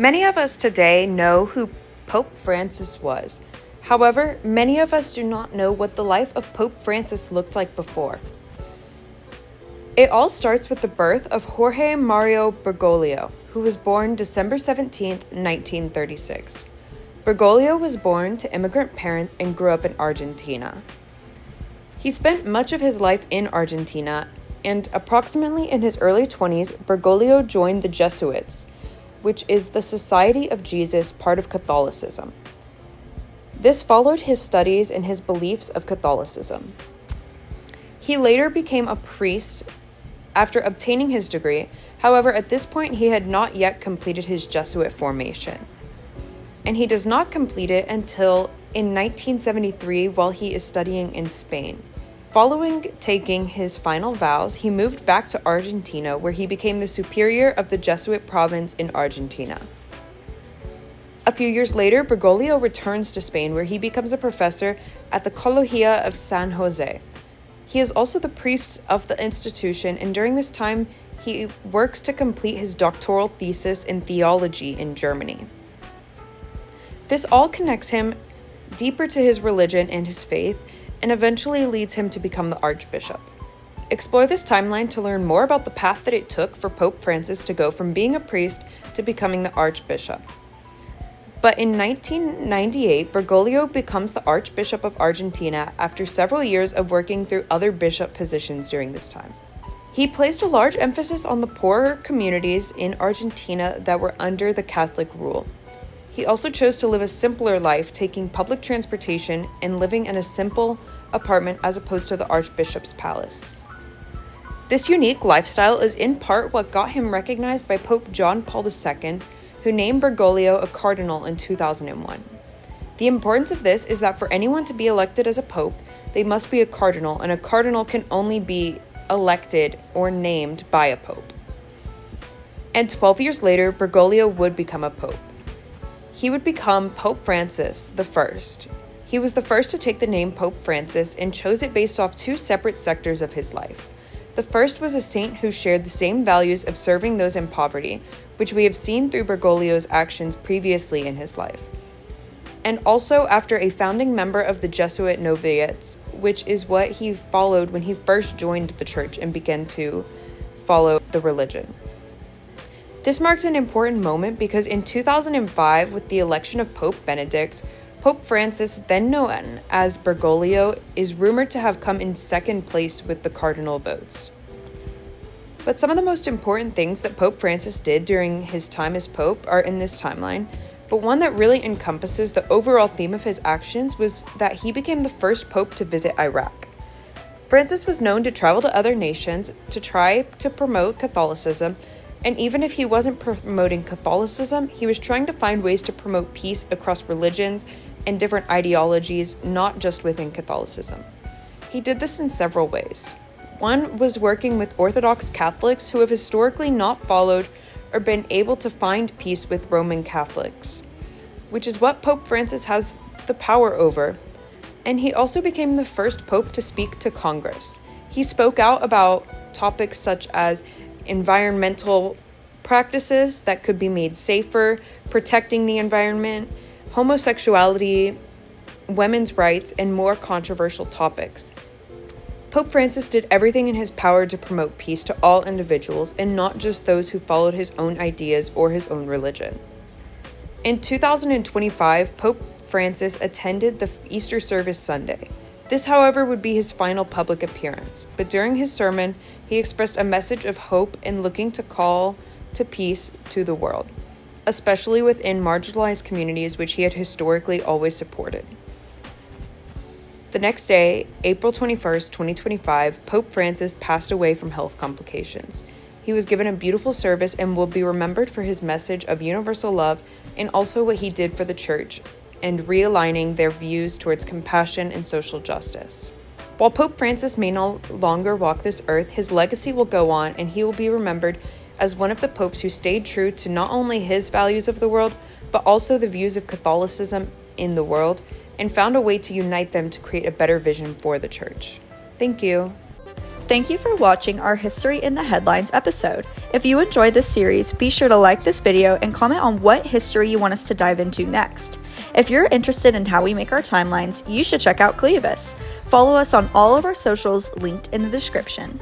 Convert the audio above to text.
Many of us today know who Pope Francis was. However, many of us do not know what the life of Pope Francis looked like before. It all starts with the birth of Jorge Mario Bergoglio, who was born December 17, 1936. Bergoglio was born to immigrant parents and grew up in Argentina. He spent much of his life in Argentina, and approximately in his early 20s, Bergoglio joined the Jesuits, which is the Society of Jesus, part of Catholicism. This followed his studies and his beliefs of Catholicism. He later became a priest after obtaining his degree. However, at this point, he had not yet completed his Jesuit formation. And he does not complete it until in 1973 while he is studying in Spain. Following taking his final vows, he moved back to Argentina, where he became the superior of the Jesuit province in Argentina. A few years later, Bergoglio returns to Spain, where he becomes a professor at the Colegio of San Jose. He is also the priest of the institution, and during this time, he works to complete his doctoral thesis in theology in Germany. This all connects him deeper to his religion and his faith, and eventually leads him to become the Archbishop. Explore this timeline to learn more about the path that it took for Pope Francis to go from being a priest to becoming the Archbishop. But in 1998, Bergoglio becomes the Archbishop of Argentina after several years of working through other bishop positions during this time. He placed a large emphasis on the poorer communities in Argentina that were under the Catholic rule. He also chose to live a simpler life, taking public transportation and living in a simple apartment as opposed to the Archbishop's palace. This unique lifestyle is in part what got him recognized by Pope John Paul II, who named Bergoglio a cardinal in 2001. The importance of this is that for anyone to be elected as a pope, they must be a cardinal, and a cardinal can only be elected or named by a pope. And 12 years later, Bergoglio would become a pope. He would become Pope Francis I. He was the first to take the name Pope Francis and chose it based off two separate sectors of his life. The first was a saint who shared the same values of serving those in poverty, which we have seen through Bergoglio's actions previously in his life. And also after a founding member of the Jesuit Novitiates, which is what he followed when he first joined the church and began to follow the religion. This marks an important moment because in 2005, with the election of Pope Benedict, Pope Francis, then known as Bergoglio, is rumored to have come in second place with the cardinal votes. But some of the most important things that Pope Francis did during his time as Pope are in this timeline, but one that really encompasses the overall theme of his actions was that he became the first Pope to visit Iraq. Francis was known to travel to other nations to try to promote Catholicism, and even if he wasn't promoting Catholicism, he was trying to find ways to promote peace across religions and different ideologies, not just within Catholicism. He did this in several ways. One was working with Orthodox Catholics who have historically not followed or been able to find peace with Roman Catholics, which is what Pope Francis has the power over. And he also became the first Pope to speak to Congress. He spoke out about topics such as environmental practices that could be made safer, protecting the environment, homosexuality, women's rights, and more controversial topics. Pope Francis did everything in his power to promote peace to all individuals and not just those who followed his own ideas or his own religion. In 2025, Pope Francis attended the Easter service Sunday. This, however, would be his final public appearance, but during his sermon, he expressed a message of hope and looking to call to peace to the world, especially within marginalized communities which he had historically always supported. The next day, April 21st, 2025, Pope Francis passed away from health complications. He was given a beautiful service and will be remembered for his message of universal love and also what he did for the church and realigning their views towards compassion and social justice. While Pope Francis may no longer walk this earth, his legacy will go on and he will be remembered as one of the popes who stayed true to not only his values of the world, but also the views of Catholicism in the world, and found a way to unite them to create a better vision for the church. Thank you. Thank you for watching our History in the Headlines episode. If you enjoyed this series, be sure to like this video and comment on what history you want us to dive into next. If you're interested in how we make our timelines, you should check out Cleovis. Follow us on all of our socials linked in the description.